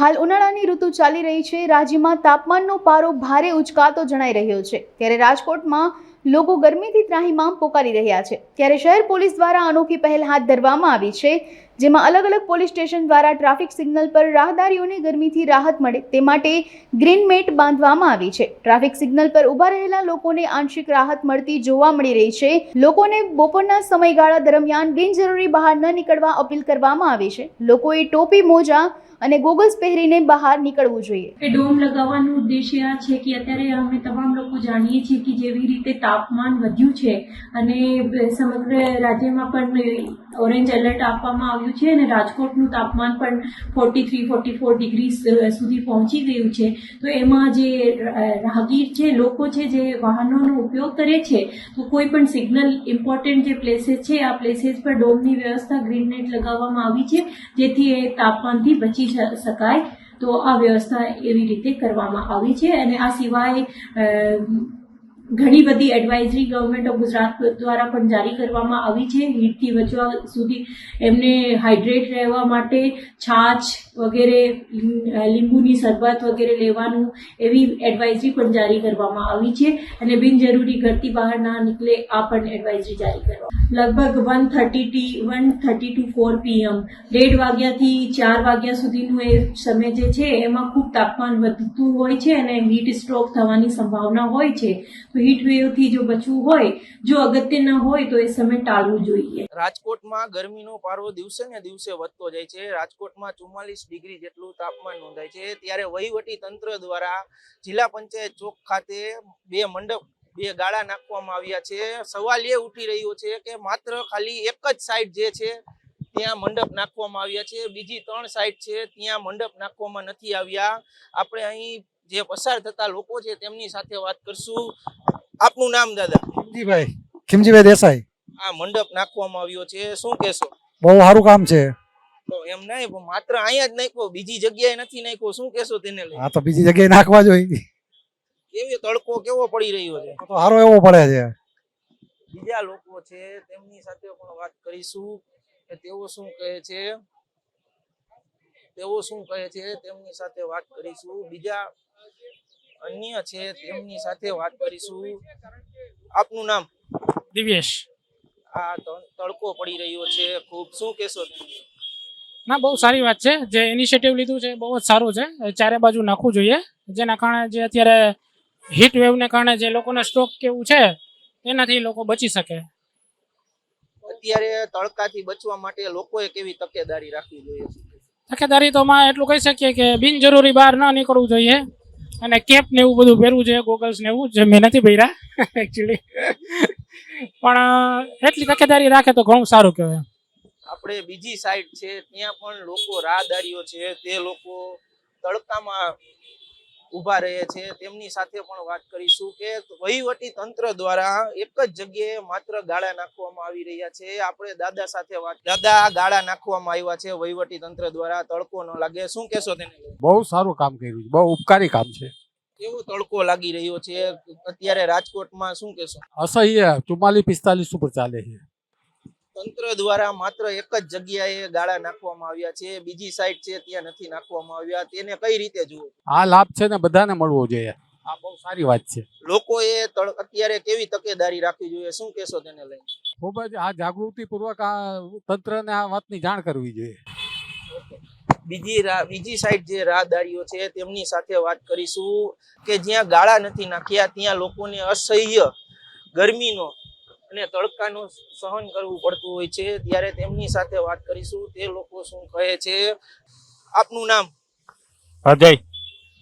હાલ ઉનાળાની ઋતુ ચાલી રહી છે। રાજ્યમાં તાપમાનનો પારો ભારે ઉચકાતો જણાઈ રહ્યો છે। ત્યારે રાજકોટમાં લોકો ગરમીથી ત્રાહિમામ પોકારી રહ્યા છે। ત્યારે શહેર પોલીસ દ્વારા અનોખી પહેલ હાથ ધરવામાં આવી છે, જેમાં અલગ અલગ પોલીસ સ્ટેશન દ્વારા ટ્રાફિક સિગ્નલ પર રાહદારીઓને ગરમીથી રાહત મળે તે માટે ગ્રીન મેટ બાંધવામાં આવી છે। ટ્રાફિક સિગ્નલ પર ઊભા રહેલા લોકોને આંશિક રાહત મળતી જોવા મળી રહી છે। લોકોને બપોરના સમયગાળા દરમિયાન બિનજરૂરી બહાર ન નીકળવા અપીલ કરવામાં આવી છે। લોકોએ ટોપી, મોજા અને ગોગલ્સ પહેરીને બહાર નીકળવું જોઈએ। કે ડોમ લગાવવાનો ઉદ્દેશ્ય આ છે કે અત્યારે અમે તમામ લોકો જાણીએ છીએ કે જેવી રીતે તાપમાન વધ્યું છે અને સમગ્ર રાજ્યમાં પણ ઓરેન્જ એલર્ટ આપવામાં આવ્યું છે અને રાજકોટનું તાપમાન પણ 43-44 ડિગ્રી સુધી પહોંચી ગયું છે। તો એમાં જે રાહગીર છે, લોકો છે જે વાહનોનો ઉપયોગ કરે છે, તો કોઈ પણ સિગ્નલ ઇમ્પોર્ટન્ટ જે પ્લેસીસ છે આ પ્લેસીસ પર ડોમની વ્યવસ્થા ગ્રીન નેટ લગાવવામાં આવી છે, જેથી એ તાપમાનથી બચી શકાય। તો આ વ્યવસ્થા એવી રીતે કરવામાં આવી છે અને આ સિવાય ઘણી બધી એડવાઇઝરી ગવર્મેન્ટ ઓફ ગુજરાત દ્વારા પણ જારી કરવામાં આવી છે। હીટથી બચવા સુધી એમને હાઇડ્રેટ રહેવા માટે છાશ વગેરે, લીંબુની શરબત વગેરે લેવાનું એવી એડવાઇઝરી પણ જારી કરવામાં આવી છે અને બિનજરૂરી ઘરથી બહાર ના નીકળે આ પણ એડવાઇઝરી જારી કરવામાં લગભગ 1:30 to 4 PM 1:30 વાગ્યાથી 4 વાગ્યા સુધીનું એ સમય જે છે એમાં ખૂબ તાપમાન વધતું હોય છે અને હીટ સ્ટ્રોક થવાની સંભાવના હોય છે। તો હીટ વેવથી જો બચવું હોય, જો અગત્યના હોય તો એ સમય ટાળવું જોઈએ। રાજકોટમાં ગરમીનો પારો દિવસે ને દિવસે વધતો જાય છે। રાજકોટમાં 44 ડિગ્રી જેટલું તાપમાન નોંધાય છે। ત્યારે વહીવટી તંત્ર દ્વારા જિલ્લા પંચાયત ચોક ખાતે બે ગાળા નાખવામાં આવ્યા છે। સવાલ એ ઉઠી રહ્યો છે કે માત્ર ખાલી એક જ સાઈડ જે છે ત્યાં મંડપ નાખવામાં આવ્યા છે, બીજી 3 સાઈડ છે ત્યાં મંડપ નાખવામાં નથી આવ્યા। આપણે અહીં જે પસાર થતા લોકો છે તેમની સાથે વાત કરશું। આપનું નામ દાદા? ખીમજીભાઈ દેસાઈ। આ મંડપ નાખવામાં આવ્યો છે, શું કહેશો? બહુ સારું કામ છે। તો એમ નહીં, માત્ર અહીંયા જ નાખ્યો, બીજી જગ્યાએ નથી નાખ્યો, શું કહેશો તેને લઈને? હા, તો બીજી જગ્યાએ નાખવા જોઈએ। કેવી તડકો કેવો પડી રહ્યો છે? તો સારો એવો પડે છે। બીજા લોકો છે તેમની સાથે પણ વાત કરીશું કે તેઓ શું કહે છે તેમની સાથે વાત કરીશું। બીજા અન્ય છે તેમની સાથે વાત કરીશું। આપનું નામ? દિવ્યેશ। આ તડકો પડી રહ્યો છે ખૂબ, શું કહેશો? ના, બહુ સારી વાત છે, જે ઇનિશિયેટિવ લીધું છે બહુ જ સારું છે। ચારે બાજુ નાખવું જોઈએ, જેના કારણે જે અત્યારે હીટ વેવને કારણે જે લોકોને સ્ટ્રોક કેવું છે એનાથી લોકો બચી શકે। અત્યારે તડકાથી બચવા માટે લોકોએ કેવી તકેદારી રાખવી જોઈએ? તકેદારી તો માં એટલું કહી શકીએ કે બિનજરૂરી બહાર ન નીકળવું જોઈએ અને કેપ ને એવું બધું પહેરવું જોઈએ, ગોગલ્સ ને એવું, જે મેં નથી પહેર્યા એકચ્યુઅલી, પણ એટલી તકેદારી રાખે તો ઘણું સારું કહેવાય। આપણે બીજી સાઈડ છે ત્યાં પણ લોકો રાહદારીઓ છે તે લોકો તડકામાં ઊભા રહે છે, તેમની સાથે પણ વાત કરીશું કે વહીવટી તંત્ર દ્વારા એક જ જગ્યાએ માત્ર ગાળા નાખવામાં આવી રહ્યા છે। આપણે દાદા સાથે વાત, દાદા ગાળા નાખવામાં આવ્યા છે વહીવટી તંત્ર દ્વારા, તડકો ન લાગે, શું કહેશો તેને? બહુ સારું કામ કર્યું છે, બહુ ઉપકારી કામ છે। કેવો તડકો લાગી રહ્યો છે અત્યારે રાજકોટમાં, શું કહેશો? અસહ્ય 44-45 ઉપર ચાલે છે। તંત્ર દ્વારા માત્ર એક જ જગ્યાએ ગાળા નાખવામાં આવ્યા છે, બીજી સાઈડ છે ત્યાં નથી નાખવામાં આવ્યા, તેને કઈ રીતે જુઓ? આ લાભ છે ને બધાને મળવો જોઈએ, આ બહુ સારી વાત છે। લોકોએ અત્યારે કેવી તકેદારી રાખવી જોઈએ, શું કહેશો તેને લઈને? ખૂબ જ આ જાગૃતિપૂર્વક આ તંત્રને આ વાતની જાણ કરવી જોઈએ। બીજી સાઈડ જે રાહદારીઓ છે તેમની સાથે વાત કરીશું કે જ્યાં ગાળા નથી નાખ્યા ત્યાં લોકોને અસહ્ય ગરમીનો અને તડકાનું સહન કરવું પડતું હોય છે, ત્યારે તેમની સાથે વાત કરીશું, તે લોકો શું કહે છે। આપનું નામ? અજય।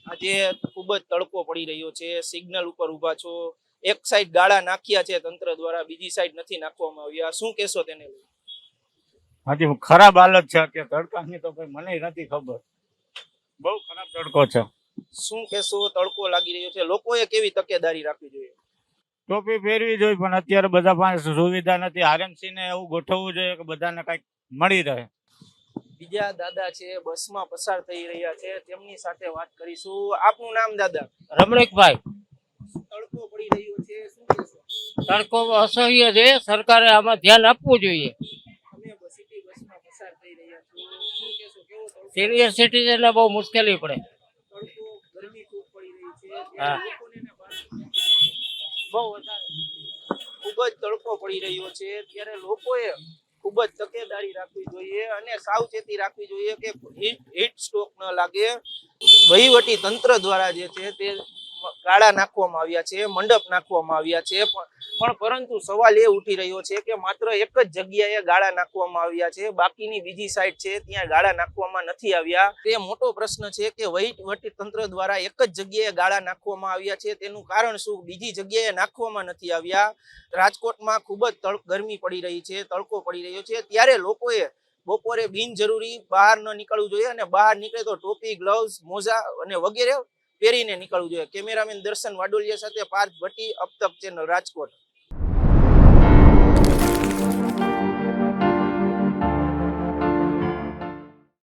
આજે ખૂબ જ તડકો પડી રહ્યો છે, સિગ્નલ ઉપર ઊભા છો, એક સાઈડ ગાળા નાખ્યા છે તંત્ર દ્વારા, બીજી સાઈડ નથી નાખવામાં આવ્યા, શું કહેશો તેને? હજી ખરાબ હાલત છે અત્યારે તડકાની, તો ભાઈ મને નથી ખબર, બહુ ખરાબ તડકો છે। શું કહેશો? તડકો લાગી રહ્યો છે, લોકોએ કેવી તકેદારી રાખવી જોઈએ? ટોપી પહેરવી જોઈએ, પણ અત્યારે બધા પાસે સુવિધા નથી। આરએમસી ને એવું ગોઠવવું જોઈએ કે બધાને કઈક મળી રહે। બીજા દાદા છે બસમાં પસાર થઈ રહ્યા છે, તેમની સાથે વાત કરીશું। આપનું નામ દાદા? રમણીકભાઈ। તડકો પડી રહ્યો છે, શું કહેશો? તડકો અસહ્ય છે, સરકારે આમાં ધ્યાન આપવું જોઈએ। તમે સિટી બસમાં પસાર થઈ રહ્યા છો, શું કહેશો? કેવો તડકો સિનિયર સિટીઝન એટલે બહુ મુશ્કેલી પડે. તડકો ગરમી ખૂબ પડી રહી છે હા. ત્યારે લોકોને ને બહાર બહુ વધારે. ખૂબ જ તડકો પડી રહ્યો છે ત્યારે લોકોએ ખૂબ જ તકેદારી રાખવી જોઈએ અને સાવચેતી રાખવી જોઈએ કે હીટ સ્ટ્રોક ન લાગે. વહીવટી તંત્ર દ્વારા જે છે તે ગાળા નાખવામાં આવ્યા છે, મંડપ નાખવામાં આવ્યા છે, પણ પરંતુ સવાલ એ ઉઠી રહ્યો છે કે માત્ર એક જ જગ્યાએ ગાળા નાખવામાં આવ્યા છે, બાકીની બીજી સાઈડ છે ત્યાં ગાળા નાખવામાં નથી આવ્યા. તે મોટો પ્રશ્ન છે કે વહીવટી તંત્ર દ્વારા એક જ જગ્યાએ ગાળા નાખવામાં આવ્યા છે, તેનું કારણ શું? બીજી જગ્યાએ નાખવામાં નથી આવ્યા. રાજકોટમાં ખૂબ જ ગરમી પડી રહી છે, તડકો પડી રહ્યો છે ત્યારે લોકોએ બપોરે બિનજરૂરી બહાર ન નીકળવું જોઈએ અને બહાર નીકળે તો ટોપી, ગ્લવ્સ, મોજા અને વગેરે પહેરીને નીકળવું જોઈએ. કેમેરામેન દર્શન વાડોલિયા સાથે પાર્થ ભટ્ટી, અબ તક ચેનલ, રાજકોટ.